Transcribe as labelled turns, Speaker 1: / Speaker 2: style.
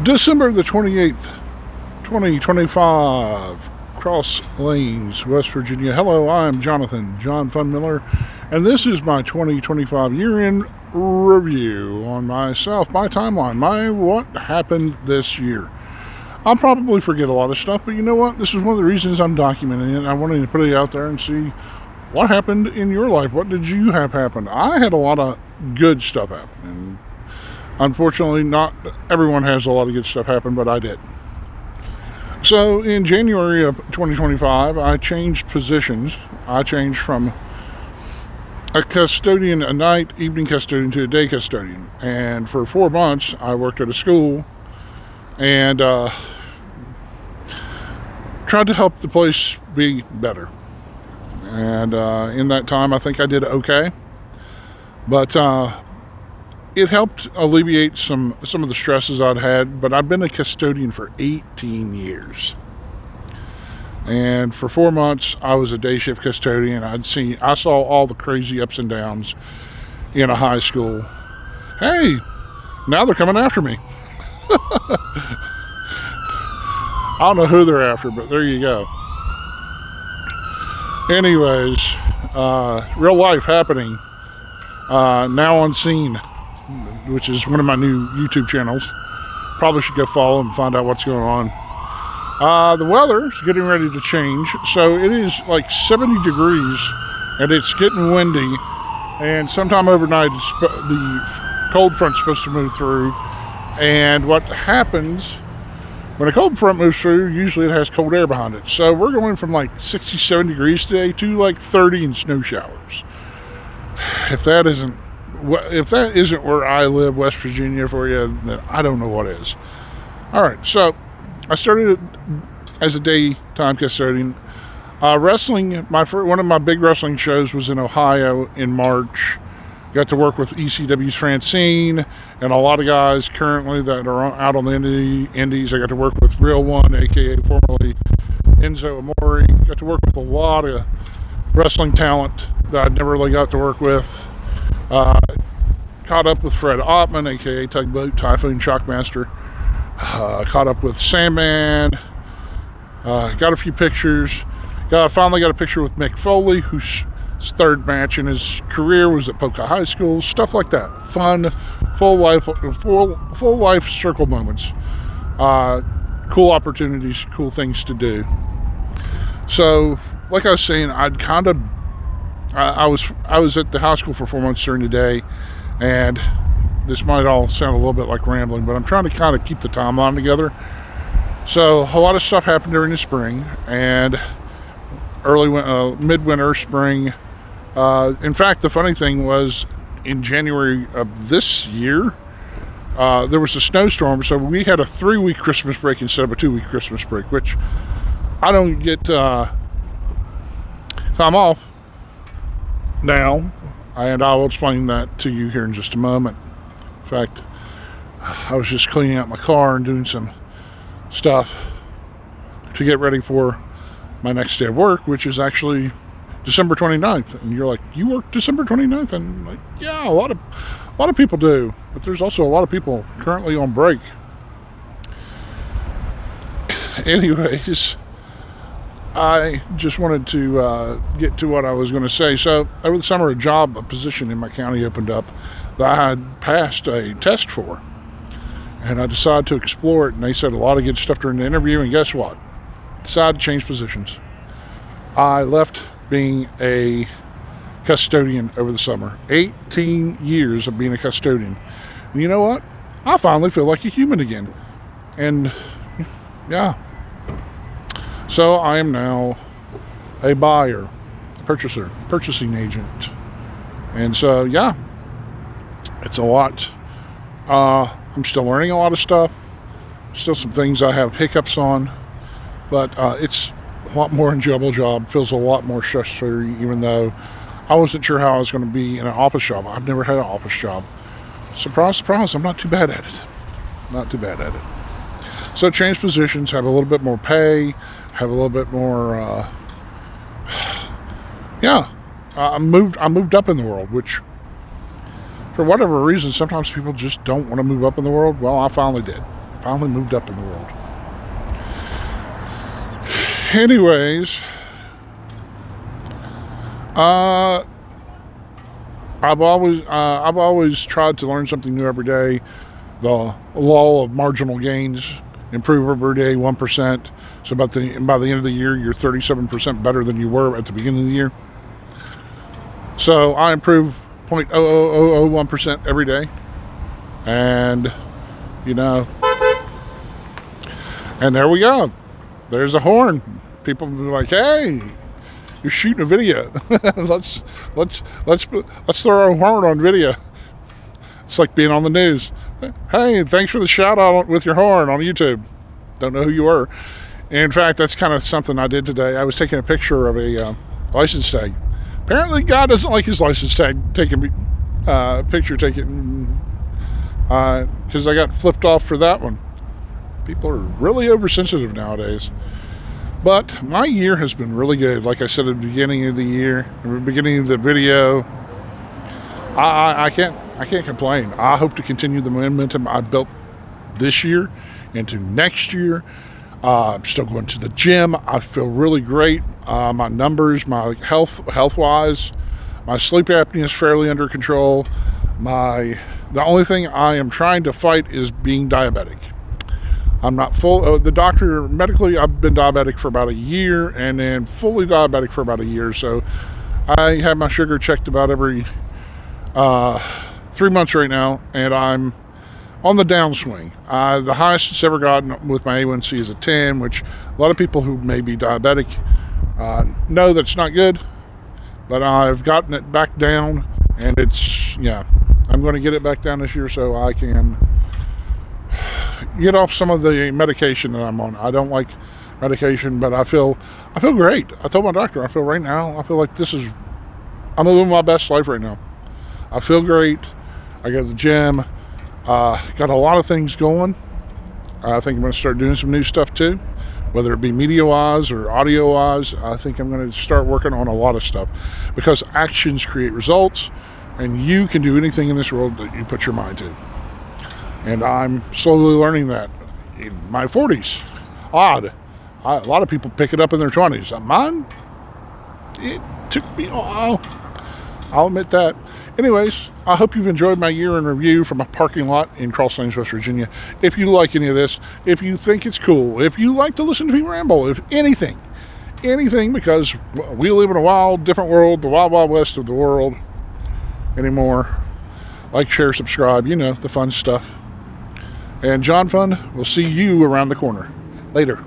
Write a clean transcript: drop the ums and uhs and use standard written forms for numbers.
Speaker 1: December the 28th, 2025, Cross Lanes, West Virginia. Hello, I'm Jonathan John Fun Miller, and this is my 2025 year-end review on myself, my timeline, my what happened this year. I'll probably forget a lot of stuff, but you know what? This is one of the reasons I'm documenting it. I wanted to put it out there and see what happened in your life. What did you have happen? I had a lot of good stuff happen, and unfortunately, not everyone has a lot of good stuff happen, but I did. So in January of 2025, I changed positions. I changed from a custodian, a night, evening custodian, to a day custodian. And for 4 months, I worked at a school and tried to help the place be better. And in that time, I think I did okay. But it helped alleviate some of the stresses I'd had, but I've been a custodian for 18 years. And for 4 months, I was a day shift custodian. I saw all the crazy ups and downs in a high school. Hey, now they're coming after me. I don't know who they're after, but there you go. Anyways, real life happening. Now on Scene, which is one of my new YouTube channels. Probably should go follow and find out what's going on. The weather is getting ready to change, so it is like 70 degrees, and it's getting windy, and sometime overnight the cold front's supposed to move through. And what happens when a cold front moves through, usually it has cold air behind it. So we're going from like 67 degrees today to like 30 and snow showers. If that isn't where I live, West Virginia, for you, then I don't know what is. All right, so I started as a daytime custodian. Wrestling, one of my big wrestling shows was in Ohio in March. Got to work with ECW's Francine and a lot of guys currently that are out on the indies. I got to work with Real One, aka formerly Enzo Amore. Got to work with a lot of wrestling talent that I'd never really got to work with. Caught up with Fred Ottman, aka Tugboat Typhoon Shockmaster. Caught up with Sandman. Got a few pictures. Finally got a picture with Mick Foley, whose third match in his career was at Polka High School. Stuff like that. Fun, full life circle moments. Cool opportunities, cool things to do. So, like I was saying, I was at the high school for 4 months during the day, and this might all sound a little bit like rambling, but I'm trying to kind of keep the timeline together. So a lot of stuff happened during the spring and midwinter, spring. In fact, the funny thing was, in January of this year, there was a snowstorm, so we had a 3-week Christmas break instead of a 2-week Christmas break, which I don't get time off now, and I will explain that to you here in just a moment. In fact, I was just cleaning out my car and doing some stuff to get ready for my next day of work, which is actually December 29th. And you're like, you work December 29th? And I'm like, yeah, a lot of people do, but there's also a lot of people currently on break. Anyways, I just wanted to get to what I was going to say. So over the summer, a position in my county opened up that I had passed a test for, and I decided to explore it, and they said a lot of good stuff during the interview, and guess what? Decided to change positions. I left being a custodian over the summer. 18 years of being a custodian. And you know what? I finally feel like a human again. And yeah. So I am now a buyer, purchasing agent. And so, yeah, it's a lot. I'm still learning a lot of stuff. Still some things I have hiccups on, but it's a lot more enjoyable job. Feels a lot more stress-free, even though I wasn't sure how I was going to be in an office job. I've never had an office job. Surprise, surprise, I'm not too bad at it. So change positions, have a little bit more pay, have a little bit more, I moved up in the world, which for whatever reason, sometimes people just don't want to move up in the world. Well, I finally did. finally moved up in the world. Anyways, I've always tried to learn something new every day. The law of marginal gains: improve every day 1%. So by the end of the year, you're 37% better than you were at the beginning of the year. So I improve 0.00001% every day, and and there we go. There's a horn. People will be like, "Hey, you're shooting a video. let's throw our horn on video." It's like being on the news. Hey, thanks for the shout out with your horn on YouTube. Don't know who you were. In fact, that's kind of something I did today. I was taking a picture of a license tag. Apparently, God doesn't like his license tag taken picture taken because I got flipped off for that one. People are really oversensitive nowadays. But my year has been really good. Like I said at the beginning of the year, at the beginning of the video, I can't complain. I hope to continue the momentum I built this year into next year. I'm still going to the gym. I feel really great. My numbers, my health-wise, my sleep apnea is fairly under control. The only thing I am trying to fight is being diabetic. I'm not full. The doctor, medically, I've been diabetic for about a year, and then fully diabetic for about a year. So I have my sugar checked about every 3 months right now, and I'm on the downswing. The highest it's ever gotten with my A1C is a 10, which a lot of people who may be diabetic know that's not good, but I've gotten it back down, and I'm going to get it back down this year so I can get off some of the medication that I'm on. I don't like medication, but I feel great. I told my doctor, I feel like I'm living my best life right now. I feel great. I go to the gym. Got a lot of things going. I think I'm going to start doing some new stuff too, whether it be media-wise or audio-wise. I think I'm going to start working on a lot of stuff because actions create results, and you can do anything in this world that you put your mind to. And I'm slowly learning that in my 40s. Odd. A lot of people pick it up in their 20s. Mine, it took me a while. I'll admit that. Anyways, I hope you've enjoyed my year in review from a parking lot in Cross Lanes, West Virginia. If you like any of this, if you think it's cool, if you like to listen to me ramble, if anything, because we live in a wild, different world, the wild, wild west of the world anymore. Like, share, subscribe, the fun stuff. And John Fun will see you around the corner. Later.